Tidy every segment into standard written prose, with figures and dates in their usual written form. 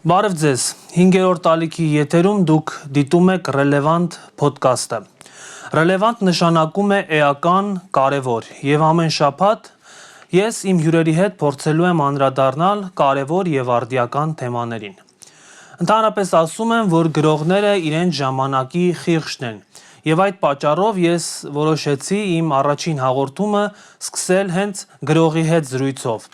Բարև ձեզ, 5-րդ ալիքի եթերում դուք դիտում եք ռելևանտ փոդքասթը։ Ռելևանտ նշանակում է էական, կարևոր, եւ ամեն շաբաթ ես իմ հյուրերի հետ փորձելու եմ անդրադառնալ կարևոր եւ արդիական թեմաներին։ Ընդհանրապես ասում են, որ գրողները իրենց ժամանակի խիղճն են, եւ այդ պատճառով ես որոշեցի իմ առաջին հաղորդումը սկսել հենց գրողի հետ զրույցով։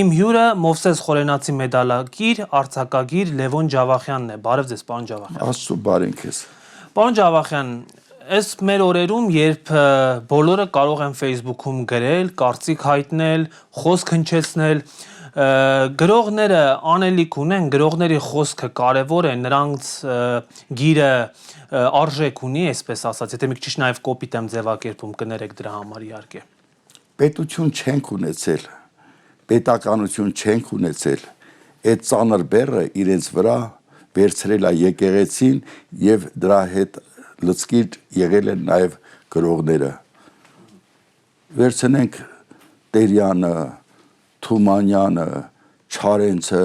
Իմ հյուրը Մովսես Խորենացի մեդալակիր, արձակագիր Լևոն Ջավախյանն է։ Բարև ձեզ, պարոն Ջավախյան։ Աստծո բարին քեզ։ Պարոն Ջավախյան, այս մեր օրերում, երբ բոլորը կարող են Facebook-ում գրել, կարծիք հայտնել, խոսք հնչեցնել, գրողները անելիք ունեն, գրողների խոսքը կարևոր է, նրանց գիրը արժեք ունի, այսպես ասած, եթե մի քիչ նաև կոպիտ եմ ձևակերպում, կներեք դրա համար իհարկե։ Պետություն չենք ունեցել, պետականություն չենք ունեցել, այդ ծանր բեռը իրենց վրա վերցրել է եկեղեցին եւ դրա հետ լծկիչ եղել են նաև գրողները։ Վերցնենք Տերյանը, Թումանյանը, Չարենցը,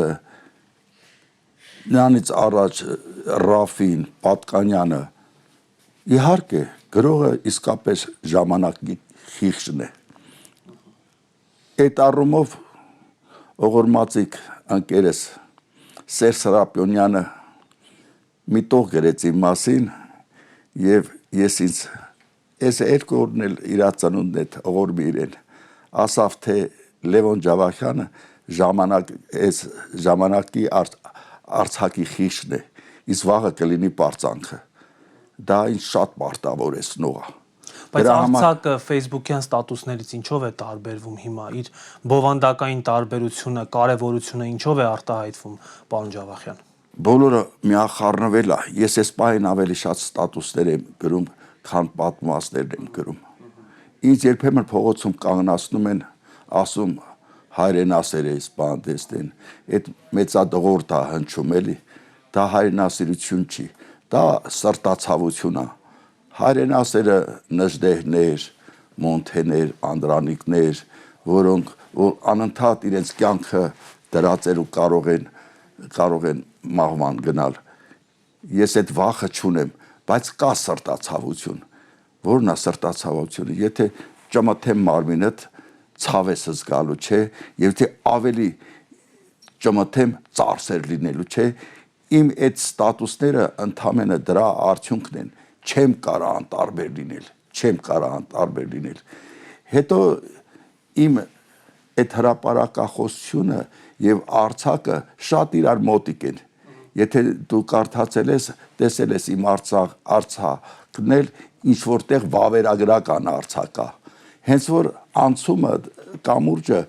նրանից առաջ Ռաֆին, Պատկանյանը, իհարկե գրողը իսկապես ժամանակի խիղճն է։ Այդ առումով ողորմածիկ ընկերս Սերժ Սրապյոնյանը մի տող գրեց իմ մասին եւ ես ինձ այս երկու օրն էլ իր ծնունդն է ողորմի իրեն ասավ թե Լևոն Ջավախյանը ժամանակի արցակի խիղճն է, իսկ վաղը կլինի պարծանքը։ Դա ինձ շատ պարտավորեցնող է։ Բայց արցակը Facebook-յան ստատուսներից ինչով է տարբերվում հիմա, իր բովանդակային տարբերությունը, կարևորությունը ինչով է արտահայտվում, պարոն Ջավախյան։ Բոլորը միախառնվել է, ես այս պահին ավելի շատ ստատուսներ եմ գրում, քան պատմվածքներ եմ գրում։ Ինձ երբեմն փողոցում կանգնացնում են, ասում հայրենասեր ես բանդեստեն, այդ մեծադղորդ է հնչում էլի, դա հայրենասիրություն չի, դա սրտացավություն է։ Հայրենասերը նժդեհներ, մոնթեներ, անդրանիկներ, որոնք անընդհատ իրենց կյանքը դրածել ու կարող են մահվան գնալ։ Ես այդ վախը չունեմ, բայց կա սրտացավություն։ Որն է սրտացավությունը, եթե ճմթեմ մարմինդ ցավ ես զգալու, չէ, եւ թե ավելի ճմթեմ ծարսեր լինելու, չէ, իմ այդ ստատուսները ընդամենը դրա արդյունքն են, չեմ կարող անտարբեր լինել։ Հետո իմ այդ հրապարակախոսությունը եւ արցակը շատ իրար մոտիկ են։ Եթե դու կարդացել ես, տեսել ես իմ արցակն էլ ինչ որտեղ վավերագրական արցակա։ Հենց որ անցումը կամուրջը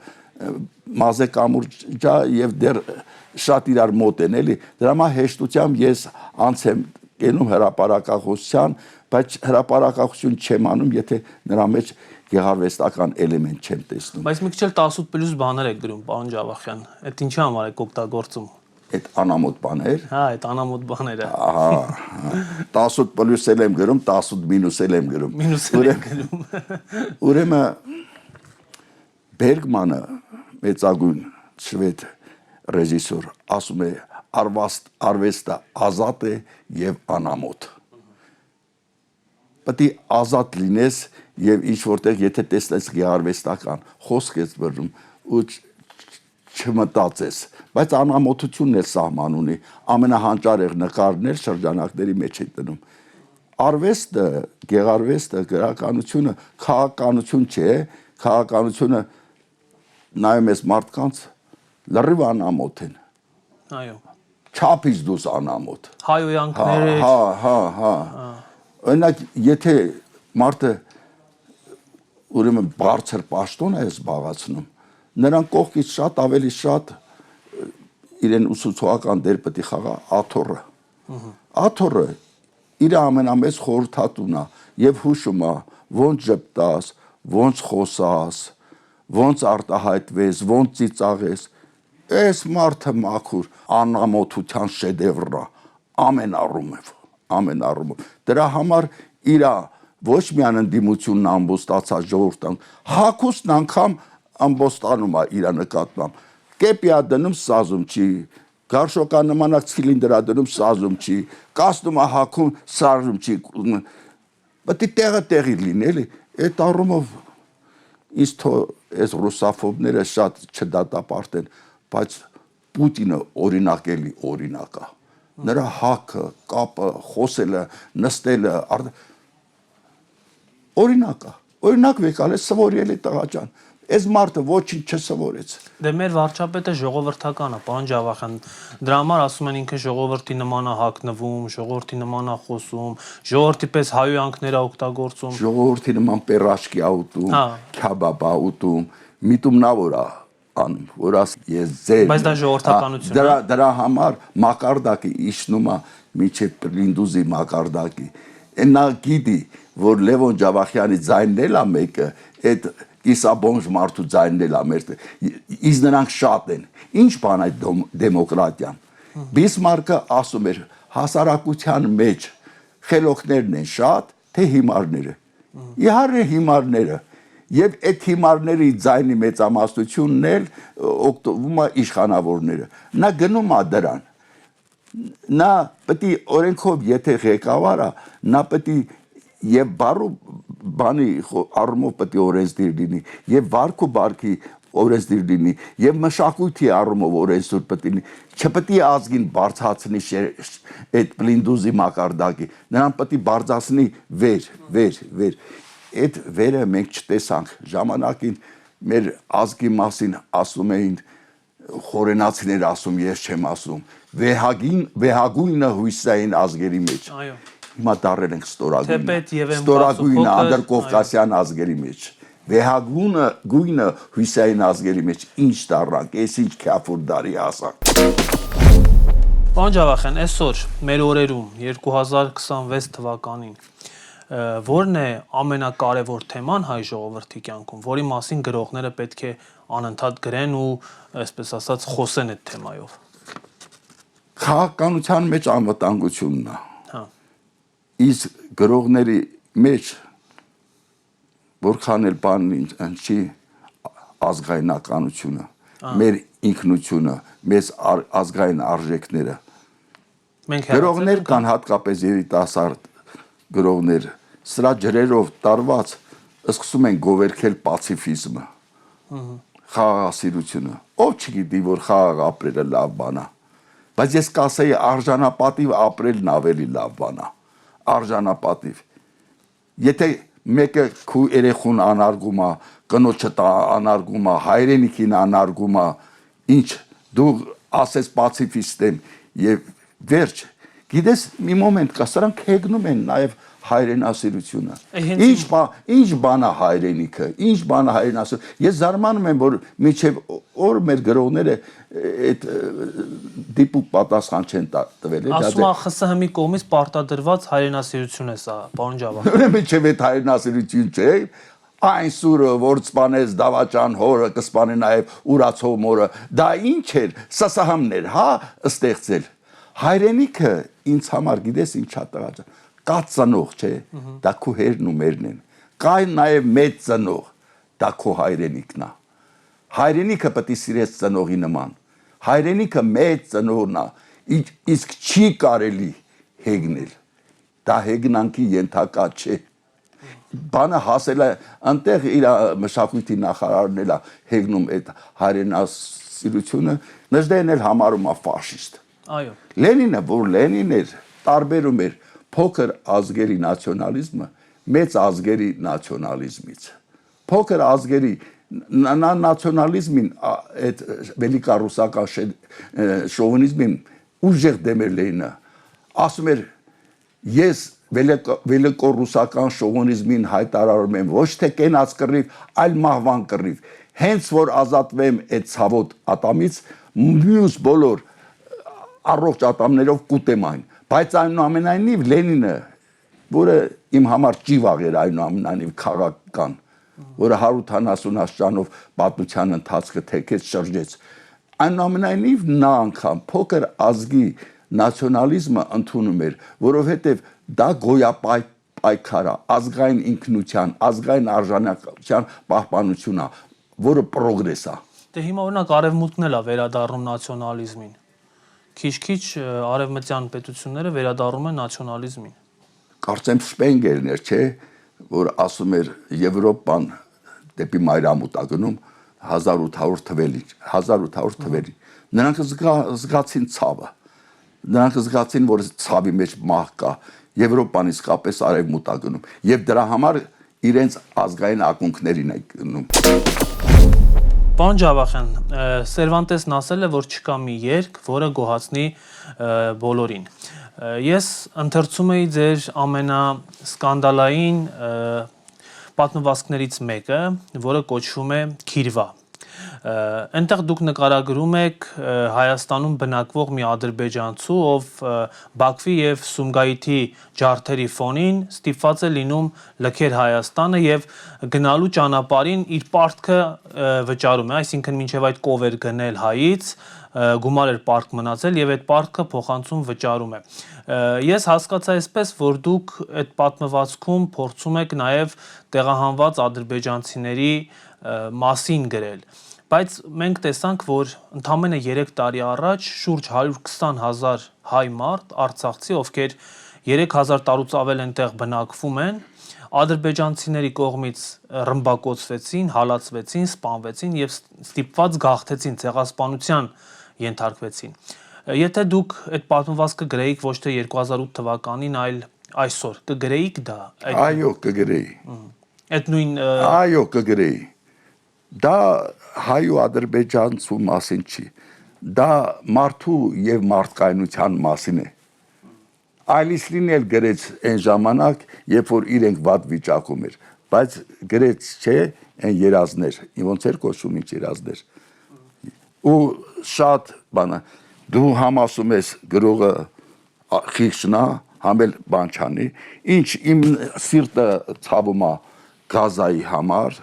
մազե կամուրջա եւ դեռ շատ իրար մոտ են էլի, դրա համար հեշտությամբ ես անց եմ կենում հրապարակախոսության, բայց հրապարակախոսություն չեմ անում, եթե նրա մեջ գեղարվեստական էլեմենտ չեմ տեսնում։ Բայց մի քիչ էլ 18+ բաներ եք գրում, պարոն Ջավախյան, այդ ինչի համար եք օգտագործում։ Այդ անամոթ բաներ։ Հա, այդ անամոթ բաները։ Ահա, 18+ էլ եմ գրում, 18- էլ եմ գրում։ Մինուս էլ եմ գրում։ Ուրեմն Բերգմանը մեծագույն շվեդ ռեժիսոր ասում է արվեստը ազատ է եւ անամոթ։ Պետք է ազատ լինես եւ ինչ որտեղ եթե տեսնես գեղարվեստական խոսք ես բռնում ու չմտածես, բայց անամոթությունն էլ սահման ունի, ամենահանճարեղ նկարներ շրջանակների մեջ է դնում։ Արվեստը, գեղարվեստը, գրականությունը քաղաքականություն չէ, քաղաքականությունը նայում ես մարդկանց լրիվ անամոթ են։ Այո։ Չափից դուրս անամոթ։ Հայոյանքներ։ Հա։ Օրինակ, եթե մարդը ուրեմն բարձր պաշտոն է զբաղացնում, նրան կողքից շատ ավելի շատ իրեն ուսուցողական դեր պետք է խաղա աթոռը։ Աթոռը իր ամենամեծ խորհրդատուն է եւ հուշում է ոնց ժպտաս, ոնց խոսաս, ոնց արտահայտվես, ոնց ծիծաղես։ Այս մարդը մաքուր անամոթության շեդևրը ամեն առումով։ Դրա համար իր ոչ միայն ընդդիմությունն ամբոստացած ժողովրդան, հակոստն անգամ ամբոստանում է իր նկատմամբ։ Կեպի է դնում սազում չի Գարշոկա նմանակ ցիլինդրա դնում սազում չի, կաստումա հագում սարժում չի։ Բայց տեղը տեղի լինի էլի, այդ առումով ինձ թող այս ռուսաֆոբները շատ չդատապարտեն, բայց Պուտինը օրինակելի օրինակ է։ Նրա հակը, կապը, խոսելը, նստելը օրինակ է։ Օրինակ վեկալ է սովորելի տղա ջան։ Այս մարդը ոչինչ չսովորեց։ Դե մեր վարչապետը ժողովրդական է, պարոն Ջավախյան։ Դրա համար ասում են ինքը ժողովրդի նման է հագնվում, ժողովրդի նման է խոսում, ժողովրդի պես հայոյանքներ է օգտագործում։ Ժողովրդի նման պերաշկի է ուտում, քյաբաբ է ուտում, միտումնավոր է անում, որ աս ես ձեր։ Բայց դա ժողովրդականություն է։ Դրա համար մակարդակի իջնում է միջև Պլինդուզի մակարդակի։ Նա գիտի, որ Լևոն Ջավախյանի ձայնն էլ է մեկը, այդ կիսաբոմժ մարդու ձայնն էլ է մեր։ Իսկ նրանք շատ են։ Ինչ բան է դեմոկրատիան։ Բիսմարկը ասում էր հասարակության մեջ խելոքներն են շատ, թե հիմարները։ Իհարկե հիմարները։ Եվ այդ հիմարների ձայնի մեծամասնությունն էլ օգտվում է իշխանավորները։ Նա գնում է դրան։ Նա պետք է օրենքով եթե ղեկավար է, նա պետք է եւ բարու բանի առումով պետք է օրենսդիր լինի, եւ վարքու բարքի օրենսդիր լինի, եւ մշակույթի առումով օրենսդիր պետք է լինի, չպետք է ազգին բարձրացնի այդ Պլինդուզի մակարդակի, նրան պետք է բարձրացնի վեր։ Այդ վերը մենք չտեսանք ժամանակին մեր ազգի մասին ասում էին խորենացիներ ասում, ես չեմ ասում, վեհագույնը հույսային ազգերի մեջ։ Այո։ Հիմա դարել ենք ստորագույնը անդրկովկասյան ազգերի մեջ։ Վեհագույնը հույսային ազգերի մեջ ինչ դառնանք, այս ինչ քյաֆուր դարի հասանք։ Պարոն Ջավախյան, այսօր մեր օրերում 2026 թվականին որն է ամենակարևոր թեման հայ ժողովրդի կյանքում, որի մասին գրողները պետք է անընդհատ գրեն ու, այսպես ասած, խոսեն այդ թեմայով։ Քաղաքականության մեջ անվտանգությունն է։ Հա։ Իսկ գրողների մեջ որքան էլ բան չի ազգայնականությունը, մեր ինքնությունը, մեզ ազգային արժեքները։ Գրողներ կան հատկապես երիտասարդ գրողներ, սրա ջրերով տարված սկսում են գովերքել պացիֆիզմը, խաղաղասիրությունը։ Ով չգիտի, որ խաղաղ ապրելը լավ բան է, բայց ես կասեի արժանապատիվ ապրելն ավելի լավ բան է, արժանապատիվ։ Եթե մեկը քու երեխուն անարգում է, կնոջը անարգում է, հայրենիքին անարգում է, ինչ դու ասես պացիֆիստ եմ եւ վերջ։ Գիտես մի մոմենտ կա, սրանք հեգնում են նաև հայրենասիրությունը։ Ինչ բան է հայրենիքը, ինչ բան է հայրենասիրությունը։ Ես զարմանում եմ, որ մինչև օր մեր գրողները այդ դիպուկ պատասխան չեն տվել։ Ասում է ԽՍՀՄ-ի կողմից պարտադրված հայրենասիրություն է սա, պարոն Ջավախյան։ Ուրեմն մինչև այդ հայրենասիրություն չէ։ Այն սուրը, որ սպանեց Դավաճան հորը, կսպանի նաև Ուրացով մորը, դա ինչ էր, ՍՍՀՄ-ներ, հա, ստեղծել։ Հայրենիքը ինձ համար գիտես ինչ է տղա ջան, կա ծնող, չէ, դա քո հերն ու մերն են, կա նաև մեծ ծնող, դա քո հայրենիքն է։ Հայրենիքը պետք է սիրես ծնողի նման, հայրենիքը մեծ ծնողն է, իսկ չի կարելի հեգնել, դա հեգնանքի ենթակա չէ։ Բանը հասել է այնտեղ իր մշակույթի նախարարն էլ է հեգնում այդ հայրենասիրությունը, Նժդեն էլ համարում է ֆաշիստ։ Այո։ Լենինը, որ Լենին էր, տարբերում էր փոքր ազգերի նացիոնալիզմը մեծ ազգերի նացիոնալիզմից։ Փոքր ազգերի նացիոնալիզմին այդ վելիկարուսական շովինիզմին ուժեղ դեմ էր Լենինը։ Ասում էր ես վելիկորուսական շովինիզմին հայտարարում եմ ոչ թե կենաց կռիվ, այլ մահվան կռիվ։ Հենց որ ազատվեմ այդ ցավոտ ատամից, մյուս բոլոր առողջ ատամներով կուտեմ այն, բայց այնուամենայնիվ Լենինը, որը իմ համար ճիվաղ էր այնուամենայնիվ քաղաքական, որը 140 աստիճանով պատմության ընթացքը թեքեց շրջեց, այնուամենայնիվ նա անգամ փոքր ազգի նացիոնալիզմը ընդունում էր, որովհետև դա գոյապայքար է, ազգային ինքնության, ազգային արժանապատվության պահպանություն է, որը պրոգրես է։ Դե հիմա օրինակ արևմուտքն էլ է վերադառնում նացիոնալիզմին։ քիչ-քիչ արևմտյան պետությունները վերադառնում են նացիոնալիզմին։ Կարծեմ Սպենգերն էր, չէ, որ ասում էր Եվրոպան դեպի մայրամուտ ագնում 1800 թվերին։ Նրանք զգացին ցավը։ Նրանք զգացին, որ ցավի մեջ մահ կա, Եվրոպան իսկապես արևմուտ ագնում, եւ դրա համար իրենց ազգային ակունքներին է գնում։ Պարոն Ջավախյան, Սերվանտեսն ասել է, որ չկա մի երգ, որը գոհացնի բոլորին։ Ես ընթերցում էի ձեր ամենասկանդալային պատմվածքներից մեկը, որը կոչվում է Քիրվա։ Այնտեղ դուք նկարագրում եք Հայաստանում բնակվող մի ադրբեջանցու, ով Բաքվի եւ Սումգայիթի ջարդերի ֆոնին ստիպված է լինում լքեր Հայաստանը եւ գնալու ճանապարհին իր պարտքը վճարում է, այսինքն մինչեւ այդ կով էր գնել հայից, գումար էր պարտք մնացել եւ այդ պարտքը փոխանցում վճարում է։ Ես հասկացա այսպես, որ դուք այդ պատմվածքում փորձում եք նաեւ տեղահանված ադրբեջանցիների մասին գրել, բայց մենք տեսանք, որ ընդամենը 3 տարի առաջ շուրջ 120,000 հայ մարդ արցախցի, ովքեր 3000 տարուց ավել այնտեղ բնակվում են, ադրբեջանցիների կողմից ռմբակոծվեցին, հալածվեցին, սպանվեցին եւ ստիպված գաղթեցին, ցեղասպանության ենթարկվեցին։ Եթե դուք այդ պատմվածքը գրեիք ոչ թե 2008 թվականին, այլ այսօր, կգրեիք դա։ Այո, կգրեի։ Այդ նույն Այո, կգրեի։ Դա հայ ու ադրբեջանցու մասին չի։ Դա մարդու եւ մարդկայնության մասին է։ Այլից լինել գրեց այն ժամանակ, երբ որ իրենք վատ վիճակում էր, բայց գրեց չէ այն երազներ, ոնց էր կոչվում ինչ երազներ։ Ու շատ բանը դու համ ասում ես գրողը խիղճնա, համ էլ բան չանի, ինչ իմ սիրտը ցավում է Գազայի համար,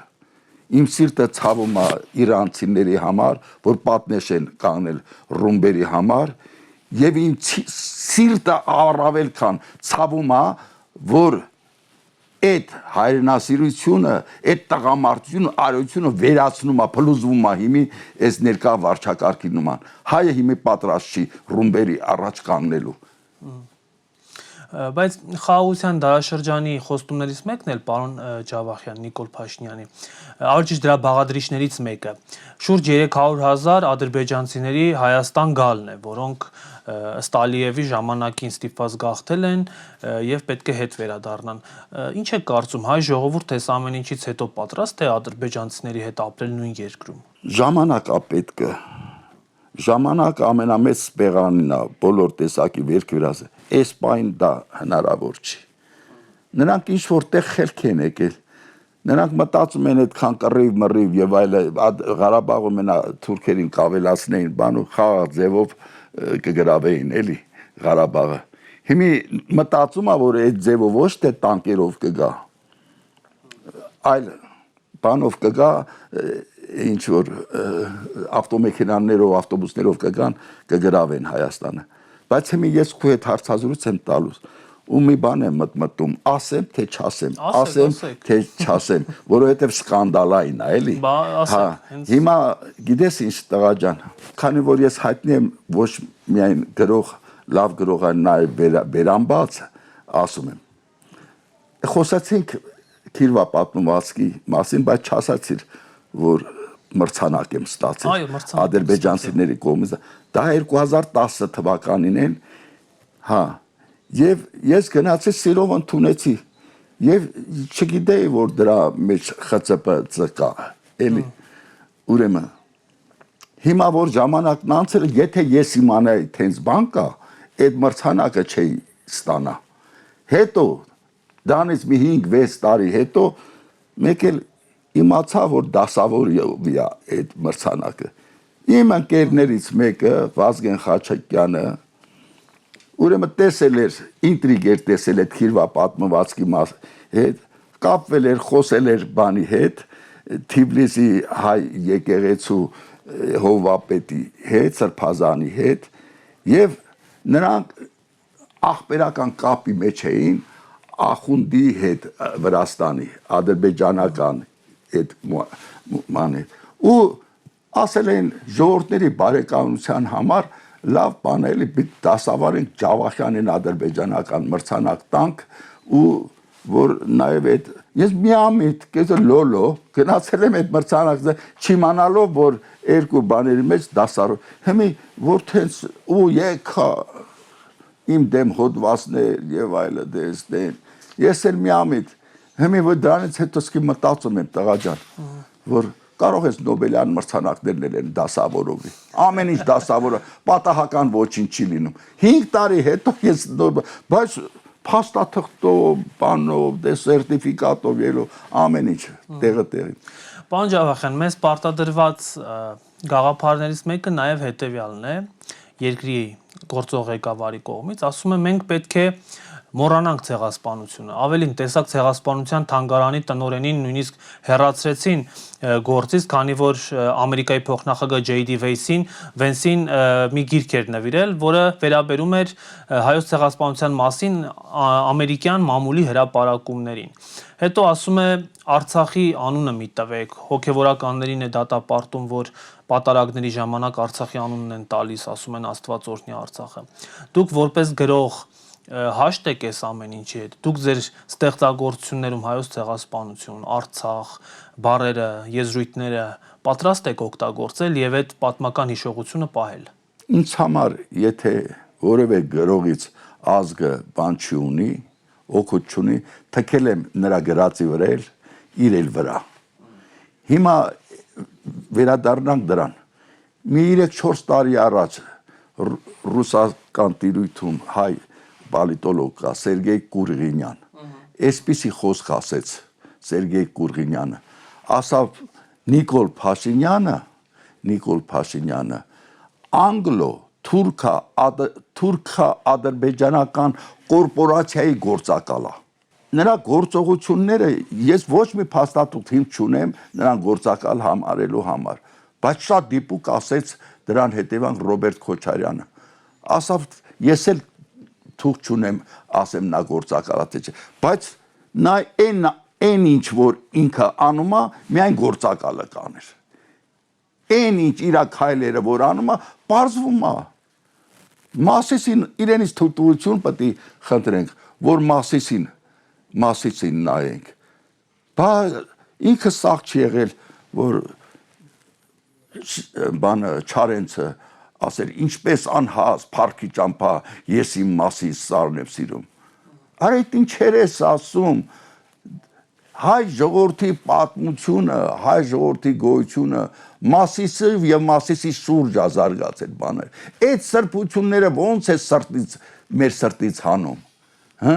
իմ սիրտը ցավում է իրանցիների համար, որ պատնեշ են կանգնել ռումբերի համար, եւ իմ սիրտը առավել քան ցավում է, որ այդ հայրենասիրությունը, այդ տղամարդությունը, արիությունը վերացնում է, փլուզվում է հիմի այս ներկա վարչակարգի նման։ Հայը հիմի պատրաստ չի ռումբերի առաջ կանգնելու։ Բայց խաղաղության դարաշրջանի խոստումներից մեկն էլ պարոն Ջավախյան, Նիկոլ Փաշինյանի, Արջիշ դրա բաղադրիչներից մեկը շուրջ 300,000 ադրբեջանցիների Հայաստան գալն է, որոնք ըստ Ալիևի ժամանակին ստիպված գաղթել են եւ պետք է հետ վերադառնան։ Ինչ է կարծում, հայ ժողովուրդը այս ամեն ինչից հետո պատրաստ է ադրբեջանցիների հետ ապրել նույն երկրում։ Ժամանակա պետք է։ Ժամանակ ամենամեծ սպեղանին է բոլոր տեսակի վերքվերած է։ Այս պայն դա հնարավոր չի։ Նրանք ինչ որտեղ խելք են եկել։ Նրանք մտածում են այդքան կռիվ մռիվ եւ այլ Ղարաբաղում մենա թուրքերին կավելացնեին, բան ու խաղաղ ձևով կգրավեին էլի Ղարաբաղը։ Հիմի մտածում է, որ այդ ձևով ոչ թե տանկերով կգա, այլ բանով կգա, ինչ որ ավտոմեքենաներով, ավտոբուսներով կգան, կգրավեն Հայաստանը։ Բայց հիմի ես քո հետ հարցազրույց եմ տալուս ու մի բան եմ մտմտում, ասեմ թե չասեմ, ասեմ թե չասեմ, որովհետև սկանդալային է, էլի։ Հա, հիմա գիտես ինչ տղա ջան, քանի որ ես հայտնի եմ ոչ միայն գրող, լավ գրող, այլ նաև բերանբաց, ասում եմ։ Խոսացինք Քիրվա պատմվածքի մասին, բայց չասացիր, որ մրցանակ եմ ստացել ադրբեջանցիների կողմից։ Դա 2010 թվականին են, հա, եւ ես գնացի սիրով ընդունեցի եւ չգիտեի, որ դրա մեջ ԽՑՊ կա, էլի։ Ուրեմն հիմա որ ժամանակն անցել, եթե ես իմանայի տենց բան կա, այդ մրցանակը չէի ստանա։ Հետո դրանից մի 5-6 տարի հետո մեկ էլ իմացա, որ դասավորի է այդ մրցանակը։ Իմ ընկերներից մեկը Վազգեն Խաչիկյանը ուրեմն տեսել էր, ինտրիգ էր տեսել այդ Քիրվա պատմվածքի հետ, կապվել էր, խոսել էր բանի հետ, Թիֆլիսի հայ եկեղեցու հովվապետի հետ, Սրբազանի հետ, եւ նրանք աղբերական կապի մեջ էին Ախունդի հետ Վրաստանի, ադրբեջանական այդ ման հետ, ու ասել են ժողովրդների բարեկամության համար լավ բան էլի պիտի դասավարենք Ջավախյանին ադրբեջանական մրցանակ տանք ու որ նաև այդ ես միամիտ կեզը լոլո գնացել եմ այդ մրցանակը չիմանալով որ երկու բաների մեջ դասարու հիմի որ թենց ու եկա իմ դեմ հոդվածներ եւ այլը դեսնեն ես էլ միամիտ հիմի որ դրանից հետո սկի մտածում եմ տղա ջան որ կարող ես նոբելյան մրցանակներ են դասավորովի ամեն ինչ դասավորը պատահական ոչինչ չի լինում 5 տարի հետո ես բայց փաստաթղթով, բանով, սերտիֆիկատով ելով ամեն ինչ տեղը տեղի Պարոն Ջավախյան, մեզ պարտադրված գաղափարներից մեկը նաև հետևյալն է երկրի գործող ղեկավարի կողմից ասում է մենք պետք է մոռանանք ցեղասպանությունը ավելին տեսակ ցեղասպանության թանգարանի տնօրենին նույնիսկ հեռացրեցին գործից քանի որ Ամերիկայի փոխնախագահ J.D. Vance-ին մի գիրք էր նվիրել որը վերաբերում էր հայոց ցեղասպանության մասին ամերիկյան մամուլի հրապարակումներին հետո ասում է Արցախի անունը մի տվեք հոգևորականներին է դատապարտում որ պատարագների ժամանակ Արցախի անունն են տալիս ասում են Աստված օրհնի Արցախը դուք որպես գրող հաշտ եք այս ամեն ինչի հետ դուք ձեր ստեղծագործություններում հայոց ցեղասպանություն Արցախ բառերը եզրույթները պատրաստ եք օգտագործել եւ այդ պատմական հիշողությունը պահել ինձ համար եթե որևէ գրողից ազգը բան չի ունի օգուտ չունի թքել եմ նրա գրածի վրա իր էլ վրա հիմա վերադառնանք դրան մի 3-4 տարի առաջ ռուսական տիրույթում հայ պոլիտոլոգ Սերգեյ Կուրգինյան այսպիսի խոսք ասեց Սերգեյ Կուրգինյանը ասավ Նիկոլ Փաշինյանը անգլո թուրքա ադրբեջանական կորպորացիայի գործակալ է նրա գործողությունները ես ոչ մի փաստաթուղթ հիմք չունեմ նրան գործակալ համարելու համար բայց շատ դիպուկ ասեց դրան հետևանք Ռոբերտ Քոչարյանը ասավ ես էլ թուղթ չունեմ ասեմ նա գործակալա թե չէ բայց նա այն ինչ որ ինքը անում է միայն գործակալը կաներ այն ինչ իր քայլերը որ անում է բարձվում է Մասիսին իրենից թույլտվություն պետք է խնդրենք որ Մասիսին նայենք բա ինքը սաղ չի եղել որ բանը Չարենցը ասեր ինչպես անհաս փառքի ճամփա ես իմ Մասիս սարն եմ սիրում արա այդ ինչեր ես ասում հայ ժողովրդի պատմությունը հայ ժողովրդի գոյությունը Մասիսը եւ Մասիսի շուրջ ազարգած այդ բաներ այդ սրբությունները ոնց է մեր սրտից հանում հա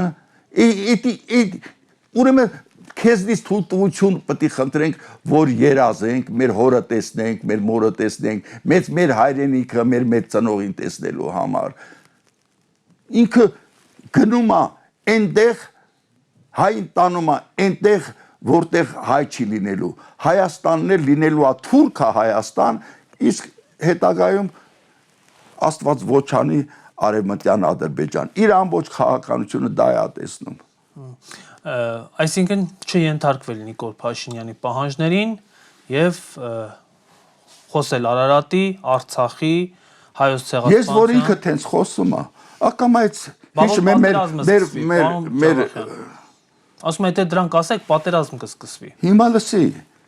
ուրեմն քեզնից թույլտվություն պետք է խնդրենք որ երազենք մեր հորը տեսնենք մեր մորը տեսնենք մեր հայրենիքը մեր մեծ ծնողին տեսնելու համար ինքը գնում է այնտեղ հայն տանում է այնտեղ որտեղ հայ չի լինելու Հայաստանն էլ լինելու է թուրքա Հայաստան իսկ հետագայում Աստված ոչանի արևմտյան Ադրբեջան իր ամբողջ քաղաքականությունը դա է տեսնում այսինքն չենթարկվել Նիկոլ Փաշինյանի պահանջներին եւ խոսել Արարատի, Արցախի, հայոց ցեղասպանության Ես որ ինքը տենց խոսում է, ակամայից հիշում եմ մեր ասում եմ թե դրանք ասեք պատերազմ կսկսվի Հիմա լսի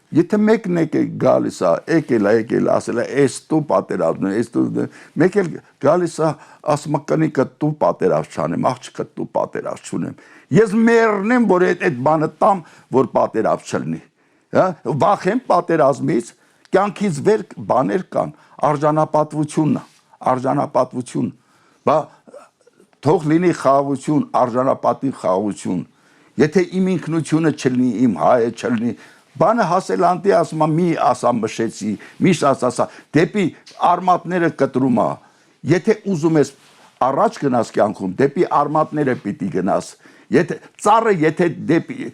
Եթե մեկն է գալիս է, եկել ասել է, այս դու պատերազմն ես դու մեկ էլ գալիս է, ասում է կնիկը դու պատերազմ չանեմ, աղջիկը դու պատերազմ չունեմ։ Ես մեռնեմ, որ այդ բանը տամ, որ պատերազմ չլինի։ Հա, վախեմ պատերազմից, կյանքից վեր բաներ կան, արժանապատվություն։ Բա թող լինի խաղաղություն, արժանապատիվ խաղաղություն։ Եթե իմ ինքնությունը չլինի, իմ հայը չլինի, բանը հասել անտի ասում մի ասա մշեցի, միշտ ասա, դեպի արմատները կտրում է, եթե ուզում ես առաջ գնաս կյանքում, դեպի արմատները պիտի գնաս, ծառը եթե դեպի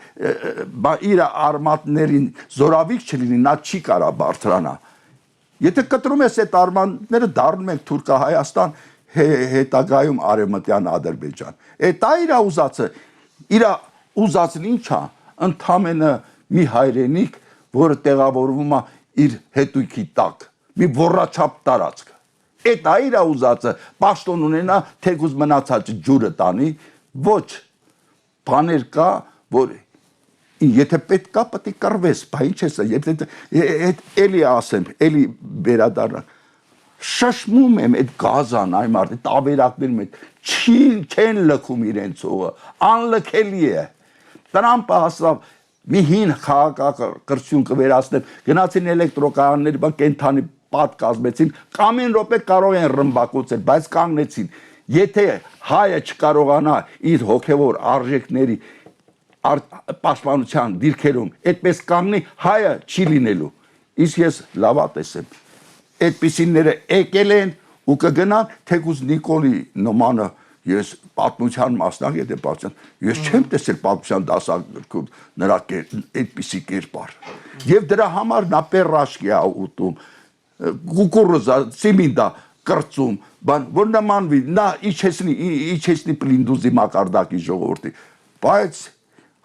իր արմատներին զորավիք չլինի, նա չի կարա բարձրանա, եթե կտրում ես այդ արմատները դառնում ենք Թուրքահայաստան, հետագայում արևմտյան Ադրբեջան, դա իր ուզածը, իր ուզածն ինչ է, ընդամենը մի հայրենիք, որը տեղավորվում է իր հետույքի տակ, մի ոռաչափ տարածք, Այդ է իր ուզածը, պաշտոն ունենա, թեկուզ մնացած ջուրը տանի, ոչ, բաներ կա, որ եթե պետք կա, պետք է կռվես, բա ինչ ես, էլի ասեմ, էլի վերադառնանք, շշմում եմ այդ գազան, այ մարդ, այդ ավերակներում այդ, չեն լքում իրենց օղը, անլքելի է, Տրամպը հասավ, մի հին քաղաքակրթություն կվերացնեմ, գնացին էլեկտրոկայանների, կենթանի պատ կազմեցին, ամեն րոպե կարող են ռմբակոծել, բայց կանգնեցին, եթե հայը չկարողանա իր հոգևոր արժեքների պաշտպանության դիրքերում, այդպես կանգնի, հայը չի լինելու, իսկ ես լավատես եմ, այդպիսիները եկել են ու կգնան, թեկուզ Նիկոլի նմանը ես պատմության մասնագետ եմ պատմության, ես չեմ տեսել պատմության դասագրքում նրա այդպիսի կերպար, և դրա համար նա պերաշկի է ուտում, կուկուրուզա, սիմինդա կրծում, որ նմանվի, նա իչեսնի պլինդուզի մակարդակի ժողովրդի, բայց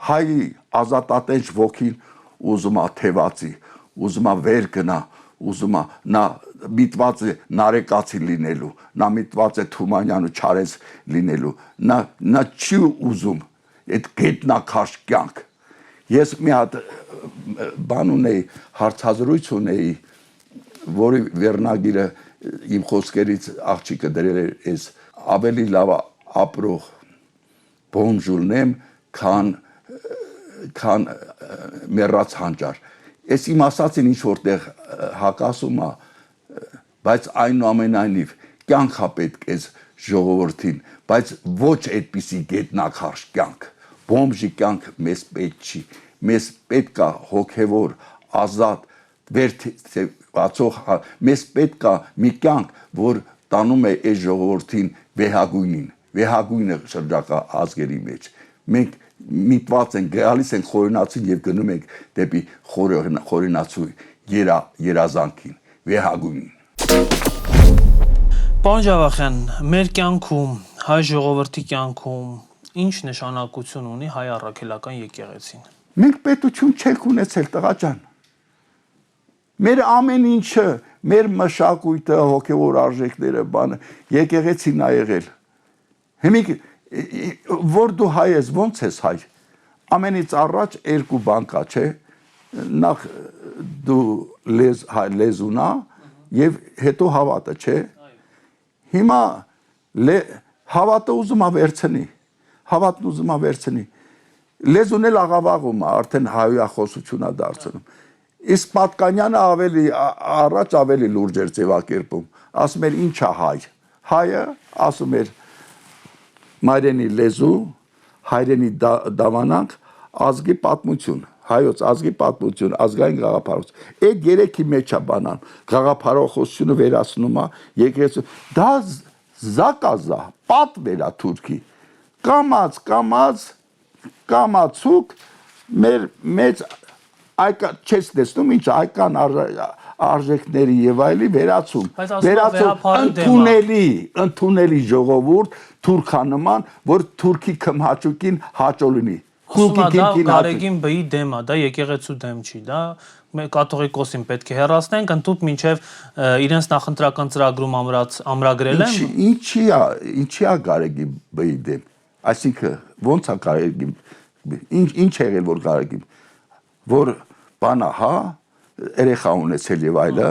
հայի ազատատենչ ոգին ուզում է թևացի, ուզում է վեր գնա, ուզում է նա միտված է նարեկացի լինելու, նա միտված է Թումանյանը Չարենց լինելու, նա չի ուզում այդ գետնաքաշ կյանք, ես մի հատ բան ունեի, հարցազրույց ունեի, որի վերնագիրը իմ խոսքերից աղջիկը դրել էր ես ավելի լավ ապրող բոմժուլն եմ, քան մեռած հանճար, ես իմ ասացին ինչ որտեղ հակասում է, բայց այնուամենայնիվ կյանք է պետք ես ժողովրդին, բայց ոչ այդպիսի գետնաքարշ կյանք, բոմժի կյանք մեզ պետք չի, մեզ պետք է հոգևոր, ազատ, վերթացող, մեզ պետք է մի կյանք, որ տանում է այս ժողովրդին վեհագույնը շրջակա ազգերի մեջ, մենք միտված են, գալիս են խորենացին և գնում ենք դեպի խորենացու երազանքին, վեհագույնին։ Պարոն Ջավախյան, մեր կյանքում, հայ ժողովրդի կյանքում ինչ նշանակություն ունի հայ առաքելական եկեղեցին։ Մենք պետություն չենք ունեցել, տղա ջան։ Մեր ամեն ինչը, մեր մշակույթը, հոգևոր արժեքները, բանը, եկեղեցին ա եղել։ Հիմիկ, որ դու հայ ես, ոնց ես հայ։ Ամենից առաջ երկու բան կա, չէ։ Նախ դու լեզունա և հետո հավատը, չէ։ Հիմա հավատը ուզում ա վերցնի, հավատն ուզում ա վերցնի, լեզուն էլ աղավաղում ա, արդեն հայոյախոսություն ա դարձնում, իսկ Պատկանյանը առաջ ավելի լուրջ էր ձևակերպում, ասում էր ինչ ա հայ, հայը ասում էր մայրենի լեզու, հայրենի դավանանք, ազգի պատմություն, հայոց ազգի պատմություն, ազգային գաղափարություն, այդ երեքի մեջ է բանան, գաղափարախոսությունը վերացնում է, եկեղեցու, դա զակազա, պատվեր է թուրքի, կամացուկ, մեր մեծ, չես տեսնում ինչ, այկան արժեքների և այլի վերացում, ընդունելի ժողովուրդ, թուրքանման, որ թուրքի քմհաճուկին հաճո լինի, Դա Գարեգին բի դեմ է, դա եկեղեցու դեմ չի, դա կաթողիկոսին պետք է հեռացնենք, ընդհուպ մինչև իրենց նախընտրական ծրագրում ամրագրել են։ Ինչի է Գարեգի բի դեմ, այսինքն ոնց է Գարեգի, ինչ եղել որ Գարեգի, որ բանա հա, երեխա ունեցել և այլը,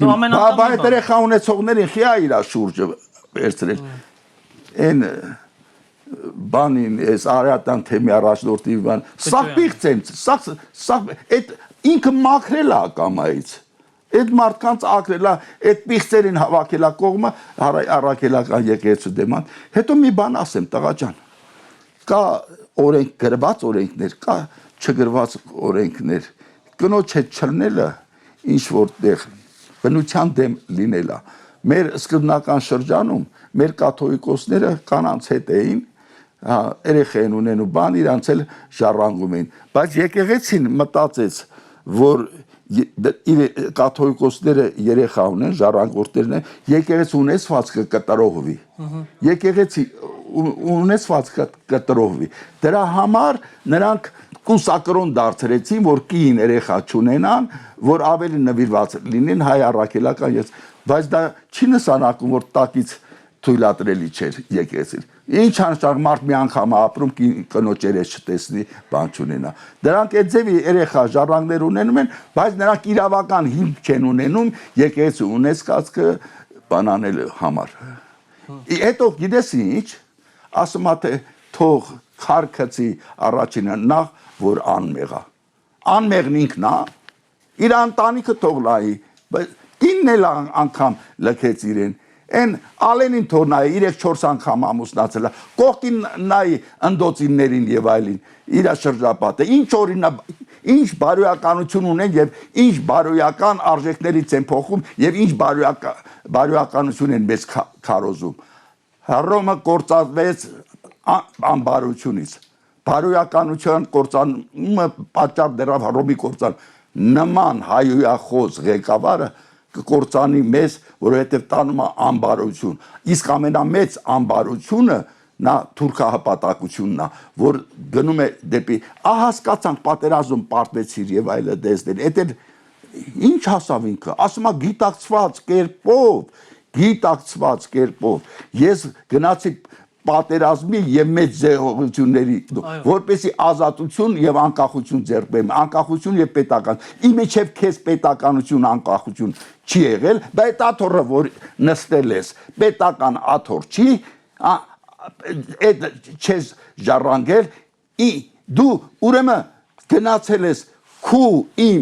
բա այդ երեխա ունեցողներին խի է իր շուրջը վերցրել, են բանին, ես արյատան թեմի առաջնորդի բան, սաղ պիղծ եմ, ինքը մաքրել է կամայից, այդ մարդկանց ակրել է, այդ պիղծերին հավաքել է կողմը, առաքելական եկեղեցու դեման, հետո մի բան ասեմ, տղա ջան, կա գրված օրենքներ, կա չգրված օրենքներ, կնոջ հետ չլնելը, ինչ որտեղ բնության դեմ լինել է, մեր սկզբնական շրջանում, մեր կաթողիկոսները կանանց հետ էին, երեխային ունեն ու բան, իրանց էլ ժառանգում էին, բայց եկեղեցին մտածեց, որ կաթողիկոսները երեխա ունեն, ժառանգորդներն են, եկեղեցի ունեցվածքը կտրողվի, եկեղեցի ունեցվածքը կտրողվի, դրա համար նրանք կուսակրոն դարձրեցին, որ կին երեխա չունենան, որ ավելի նվիրված լինեն հայ առաքելական ես, բայց դա չի նշանակում, որ տակից թույլատրելի չէր եկեղեցին։ Ինչ անշարժ մարդ մի անգամ ապրում կնոջ երես չտեսնի, բան չունենա։ Դրանք այդ ձևի երեխա ժառանգներ ունենում են, բայց նրանք իրավական հիմք չեն ունենում եկեղեցու ունեցվածքը բանանել համար։ Հետո գիտես ինչ, ասում է թե թող քարքացի առաջինը նախ որ անմեղա։ Անմեղն ինքն է, իր ընտանիքը թող լայի, բայց կինն էլ անգամ լքեց իրեն։ Են ալենին թող նայի 3-4 անգամ ամուսնացել է, կողքին նայի ընդոցիններին եւ այլին, իր շրջապատը, ինչ օրինակ, ինչ բարոյականություն ունեն եւ ինչ բարոյական արժեքներից են փոխում եւ ինչ բարոյականություն են մեզ քարոզում։ Հռոմը կործանվեց անբարոյությունից։ Բարոյականության կործանումը պատճառ դեռավ Հռոմի կործան նման հայոյախոս ղեկավարը կկործանի մեզ, որովհետև տանում է անբարոյություն։ Իսկ ամենամեծ անբարոյությունը նա թուրքահպատակությունն է, որ գնում է դեպի հասկացանք պատերազմ պարտվեցիր եւ այլը դեսներ։ Էդ էլ ինչ հասավ ինքը, ասում է գիտակցված կերպով։ Ես գնացի պատերազմի եւ մեծ զեղողությունների որպեսի ազատություն եւ անկախություն ձեռք բերեմ, անկախություն եւ պետական։ Իմիջև քեզ պետականություն, անկախություն չի եղել, բայց աթոռը որ նստել ես, պետական աթոռ չի, այդ չես ժառանգել, դու ուրեմն գնացել ես քու իմ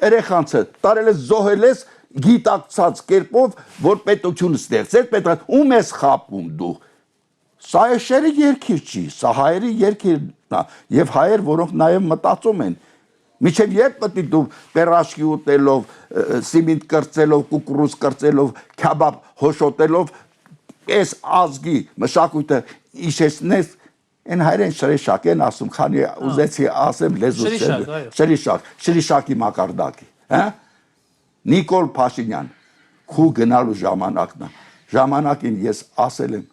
երեխանցը տարել ես զոհել ես գիտակցած կերպով, որ պետություն ստեղծել, ում ես խաբում դու։ Սա էշերի երկիր չի, սա հայերի երկիրն է, եւ հայեր, որոնք նաեւ մտածում են։ Միջև երբ պետք է դու պերաշկի ուտելով, սիմինտ կրծելով, կուկրուզ կրծելով, քաբաբ հոշոտելով, այս ազգի մշակույթը իշեցնես, այն հայերեն շրիշակ են ասում, քանի ուզեցի ասեմ լեզուս շրիշակի մակարդակի, հա։ Նիկոլ Փաշինյան, քու գնալու ժամանակն է։ Ժամանակին ես ասել եմ,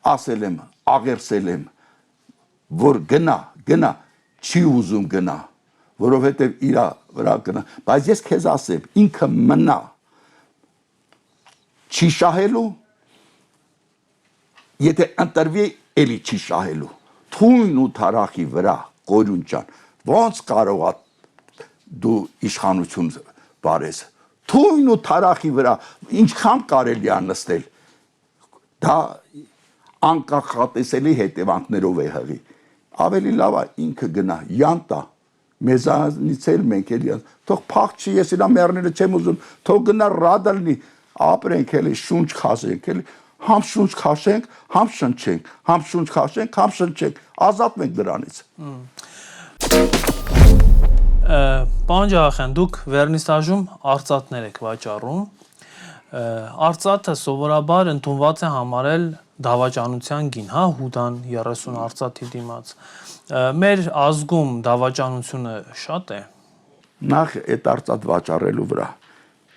աղերսել եմ, որ գնա, չի ուզում գնա, որովհետև իր վրա գնա, բայց ես քեզ ասեմ, ինքը մնա, չի շահելու, եթե ընտրվի էլի չի շահելու, թույն ու թարախի վրա, Կորյուն ջան, ոնց կարող է դու իշխանություն բարես, թույն ու թարախի վրա, ինչքան կարելի է նստել, դա անկախատեսելի հետևանքներով է հղի, ավելի լավ է ինքը գնա, յանտա, մեզանից էլ մենք էլ յանտ, թող փախ չի, ես իրա մերները չեմ ուզում, թող գնա ռադալնի, ապրենք էլի, շունչ խասենք էլի, համ շունչ խաշենք, համ շնչենք, համ շունչ խաշենք, համ շնչենք, ազատվենք դրանից։ Պարոն Ջավախյան, դուք վերնիսաժում արծաթներ եք վաճառում, արծաթը սովորաբար ընդունված է համարել դավաճանության գին, հա, հուդան 30 արծաթի դիմաց, մեր ազգում դավաճանությունը շատ է։ Նախ այդ արծաթ վաճառելու վրա,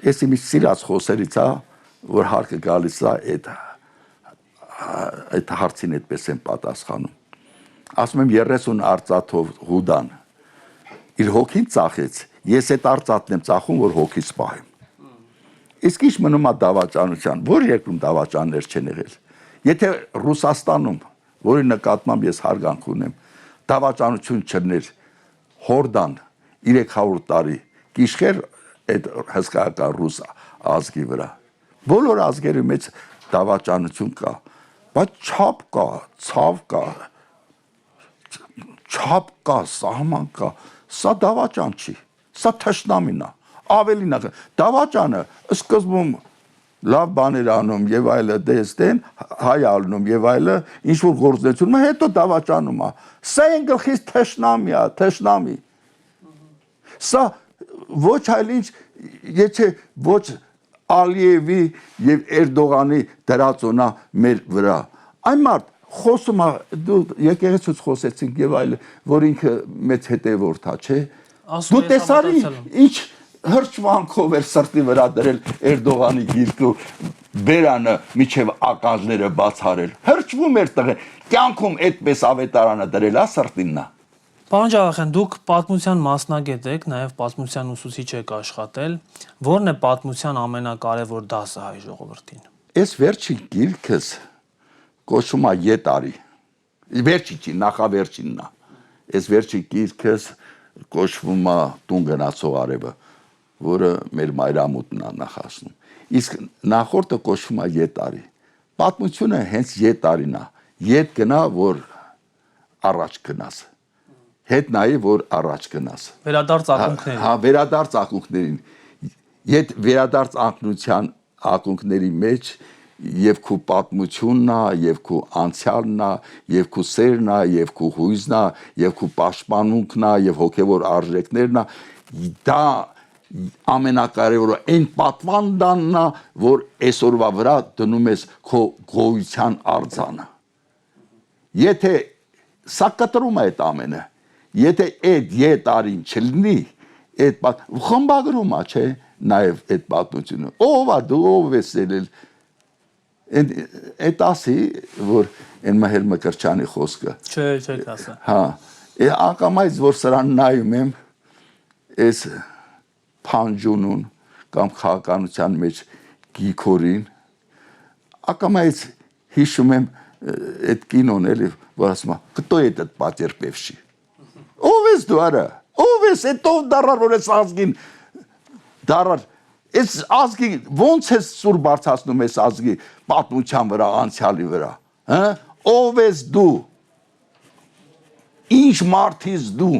ես իմի սիրած խոսերից է, որ հարկը գալիս է այդ հարցին այդպես են պատասխանում, ասում եմ 30 արծաթով հուդան, իր հոգին ծախեց, ես այդ արծաթն եմ ծախում, որ հոգիս պահեմ, իսկ ինչ մնում է դավաճանության, որ երկրում դավաճաններ չեն եղել, եթե Ռուսաստանում, որի նկատմամբ ես հարգանք ունեմ, դավաճանություն չներ, հորդան 300 տարի կիշխեր այդ հսկայական ռուս ազգի վրա, բոլոր ազգերի մեջ դավաճանություն կա, բայց չափ կա, ցավ կա, չափ կա, սահման կա, սա դավաճան չի, սա թշնամին է, ավելին է, դավաճանը սկզբում լավ բաներ անում եւ այլը դեստեն հայ ալնում եւ այլը ինչ որ գործնություն հետո դավաճանում է սա են գլխից թշնամի սա ոչ այլ ինչ եթե ոչ Ալիևի եւ Էրդողանի դրածոնա մեր վրա այն մարդ խոսում է դու եկեղեցուց խոսեցինք եւ այլը որ ինքը մեծ հետեւորդ է չէ դու տեսարի ինչ հրճվանքով էր սրտի վրա դրել Էրդողանի գիրկը բերանը միջև ականջները բացարել հրճվում էր տղեն կյանքում այդպես ավետարանը դրել է սրտիննա Պարոն Ջավախյան, դուք պատմության մասնագետ եք, նաև պատմության ուսուցիչ եք աշխատել, ո՞րն է պատմության ամենակարևոր դասը հայ ժողովրդին։ Այս վերջին գիրքս կոչվում է Ետարի։ Վերջին, նախավերջինն է։ Այս վերջին գիրքս կոչվում է Տուն գնացող արևը, որը մեր մայրամուտն է նախասնում։ Իսկ նախորդը կոչվում է Ետարի։ Պատմությունը հենց Ետարին է։ Ետ գնա, որ առաջ գնաս։ Հետ նայի, որ առաջ գնաս։ Վերադարձ ակունքներին։ Հա, վերադարձ ակունքներին։ Ետ վերադարձ անկնության ակունքների մեջ եւ քու պատմությունն է, եւ քու անցյալն է, եւ քու սերն է, եւ քու հույզն է, եւ քու պաշտպանունքն է, եւ հոգեվոր արժեքներն է, դա ամենակարևորը այն պատվանդանն է, որ այսօրվա վրա դնում ես քո գոյության արձանը։ Եթե սա կտրում է այդ ամենը, եթե այդ Ետարին չլինի, այդ խմբագրում է, չէ, նաև այդ պատմությունը։ Ով է դու, ով ես ելել։ Այդ ասի, որ այն Մհեր Մկրտչյանի խոսքը։ Չէ, չեք ասա։ Հա, ակամայից որ սրան նայում եմ, այս փանջունուն կամ քաղաքականության մեջ գիքորին, ակամայից հիշում եմ այդ կինոն էլի, որ ասում է, «Кто этот потерпевший»։ Ով ես դու արա։ Ով ես այդ ով դարար, որ ես ազգին դարար։ Այս ազգի ոնց ես սուր բարձրացնում ես ազգի պատմության վրա, անցյալի վրա, հա? Ով ես դու։ Ինչ մարդ ես դու։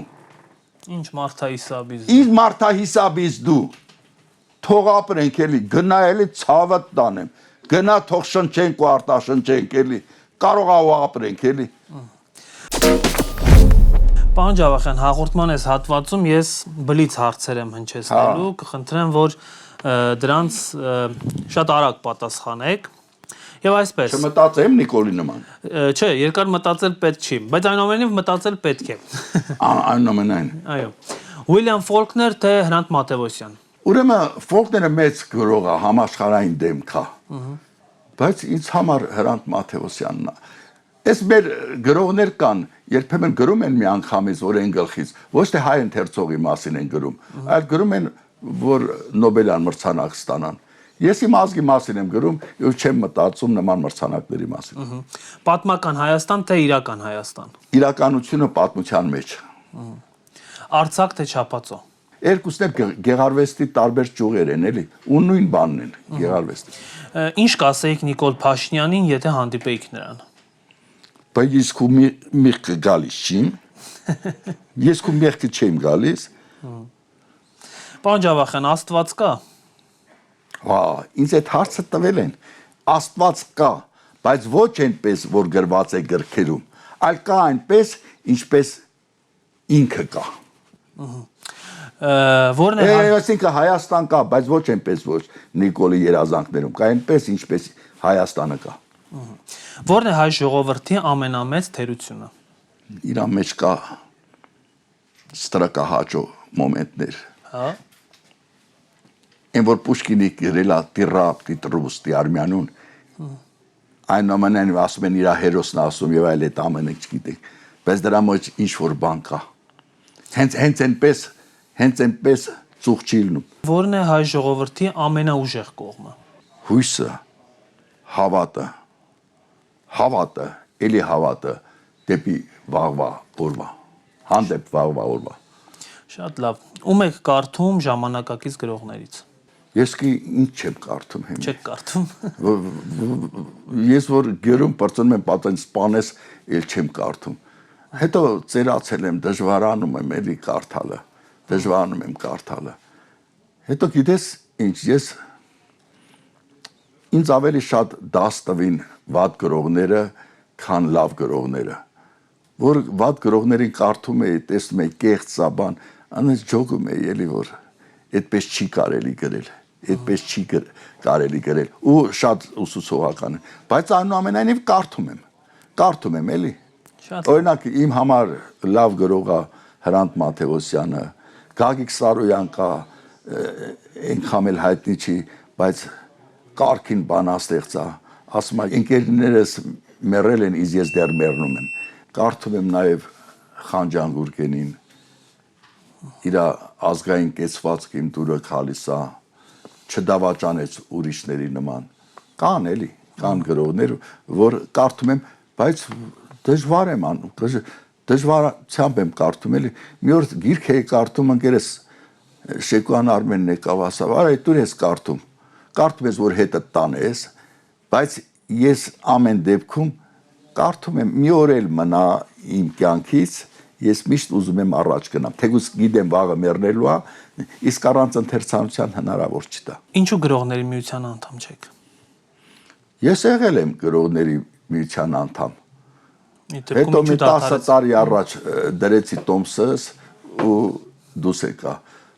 Ինչ մարդահիսաբից։ Ինչ մարդահիսաբից դու։ Թող ապրենք էլի, գնա էլի ցավդ տանեմ։ Գնա թող շնչենք ու արտաշնչենք էլի։ Կարող է ապրենք էլի։ Պարոն Ջավախյան, հաղորդման այս հատվածում ես բլից հարցեր եմ հնչեցնելու, կխնդրեմ, որ դրանց շատ արագ պատասխանեք։ Եվ այսպես։ Չմտածեմ Նիկոլի նման։ Չէ, երկար մտածել պետք չի, բայց այնուամենայնիվ մտածել պետք է։ Այնուամենայն։ Այո։ Ուիլյամ Ֆոլկներ թե Հրանտ Մաթևոսյան։ Ուրեմն Ֆոլկները մեծ գրող է, համաշխարհային դեմք է։ Բայց ինձ համար Հրանտ Մաթևոսյանն է։ Այս մեր գրողներ կան, երբեմն գրում են մի անգամից օրեն գլխից, ոչ թե հայ ընթերցողի մասին են գրում, այլ գրում են, որ Նոբելյան մրցանակ ստանան։ Ես իմ ազգի մասին եմ գրում, եւ չեմ մտածում նման մրցանակների մասին։ Պատմական Հայաստան թե իրական Հայաստան։ Իրականությունը պատմության մեջ։ Արցախ թե Չափածո։ Երկուսն էլ գեղարվեստի տարբեր ճյուղեր են, էլի, ու նույն բանն են, գեղարվեստի։ Ինչ կասեիք Նիկոլ Փաշինյանին, եթե հանդիպեիք նրան։ Բայց ես քո մեղքը գալիս չեմ։ Ես քո մեղքը չեմ գալիս։ Պարոն Ջավախյան, Աստված կա։ Հա, ինձ այդ հարցը տվել են։ Աստված կա, բայց ոչ այնպես, որ գրված է գրքերում, այլ կա այնպես, ինչպես ինքը կա։ Որն է այսինքն Հայաստան կա, բայց ոչ այնպես, որ Նիկոլի երազանքներում կա, այնպես, ինչպես Հայաստանը կա։ Որն է հայ ժողովրդի ամենամեծ թերությունը։ Իրա մեջ կա ստրակահաճո մոմենտներ։ Հա։ Այն որ Պուշկինի գրել է «Ты раб, ты трус, ты армянин», այնուամենայնիվ ասում են իր հերոսն ասում եւ այլ այդ ամենը չգիտեք, բայց դրա մեջ ինչ որ բան կա։ Հենց այնպես ծուխ չի լինում։ Որն է հայ ժողովրդի ամենաուժեղ կողմը։ Հույսը, հավատը, էլի հավատը դեպի վաղվա օրվա, հանդեպ վաղվա օրվա։ Շատ լավ։ Ում եք կարդում ժամանակակից գրողներից։ Ես ինչ չեմ կարդում հիմա։ Չեք կարդում։ Ես որ գրում բրծնում եմ պատեն սպանես, էլ չեմ կարդում։ Հետո ծերացել եմ, դժվարանում եմ էլի կարդալը, դժվարանում եմ կարդալը։ Հետո գիտես ինչ, ինձ ավելի շատ դաս տվին վատ գրողները, քան լավ գրողները։ Որ վատ գրողներին կարդում էի, տեսնում էի կեղծ սաբան, անց ջոգում էի էլի, որ այդպես չի կարելի գրել, այդպես չի կարելի գրել, ու շատ ուսուցողական է, բայց այնուամենայնիվ կարդում եմ էլի։ Օրինակ իմ համար լավ գրողը Հրանտ Մաթևոսյանը, Գագիկ Սարոյան կա, այնքան էլ հայտնի չի, բայց կարգին բանաստեղծ է, ասում է ընկերներս մեռել են, իսկ ես դեռ մեռնում եմ։ Կարդում եմ նաև Խանջան Գուրգենին իր ազգային կեցվածքի իմ դուրը գալիս է չդավաճանեց ուրիշների նման կան էլի կան գրողներ որ կարդում եմ բայց դժվար եմ անում դժվարությամբ եմ կարդում էլի մի օր գիրք էի կարդում ընկերս Շեկուան Արմենն եկավ ասավ արի դու ես կարդում ես որ հետը տանես բայց ես ամեն դեպքում կարդում եմ մի օր էլ մնա իմ կյանքից ես միշտ ուզում եմ առաջ գնամ թեկուզ գիտեմ վաղը մեռնելու է իսկ առանց ընթերցանության հնարավոր չի դա Ինչու գրողների միության անդամ չեք Ես եղել եմ գրողների միության անդամ Հետո Հետո մի 10 տարի առաջ դրեցի Տոմսս ու դուս եկա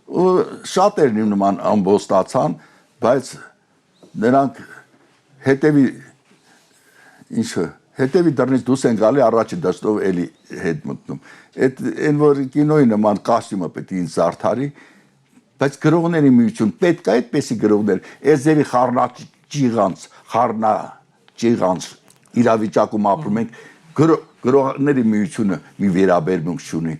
ու շատերն իմ նման ամբոստացան բայց նրանք հետևի դռնից դուս են գալի առաջի դաշտով էլի հետ մտնում այդ այն որ կինոյի նման կոստյումը պետք է ինձ զարդարի բայց գրողների միություն պետք է այդպեսի գրողներ էզևի խառնաճիղանց իրավիճակում ապրում ենք գրողների միությունը մի վերաբերմունք չունի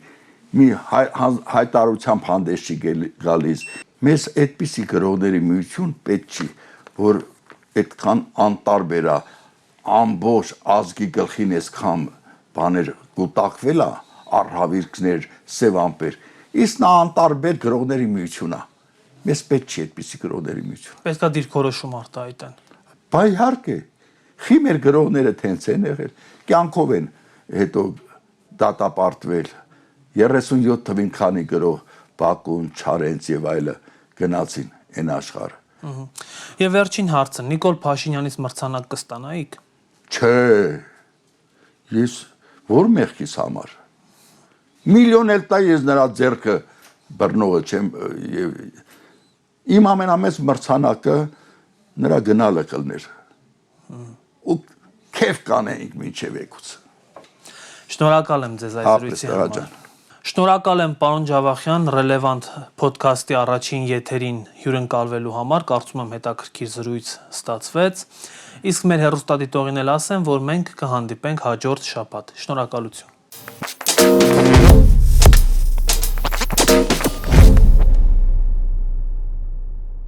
մի հայտարարությամբ հանդես չի գալիս մեզ այդպիսի գրողների միություն պետք չի որ այդքան անտարբեր է ամբողջ ազգի գլխին այսքան բաներ կուտակվել է արհավիրքներ սև ամպեր իսկ նա անտարբեր գրողների միություն է մեզ պետք չի այդպիսի գրողների միություն Պետք է դիրքորոշում արտահայտեն Բայ իհարկե խիմեր գրողները թենց են եղել կյանքով են հետո դատապարտվել 37 թվին քանի գրող Բաքուն, Չարենց եւ այլը գնացին այն աշխարհը Եվ վերջին հարցը Նիկոլ Փաշինյանից մրցանակ կստանայիք Չէ ես որ մեղքիս համար միլիոն էլ տա ես նրա ձեռքը բռնողը չեմ իմ ամենամեծ մրցանակը նրա գնալը կլներ ու քեֆ կանեինք մինչև եկուց Շնորհակալ եմ ձեզ այս զրույցի համար Շնորհակալ եմ պարոն Ջավախյան ռելևանտ ոդքասթի առաջին եթերին հյուրընկալվելու համար կարծում եմ հետաքրքիր զրույց ստացվեց իսկ մեր հեռուստադիտողին էլ ասեմ որ մենք կհանդիպենք հաջորդ շաբաթ Շնորհակալություն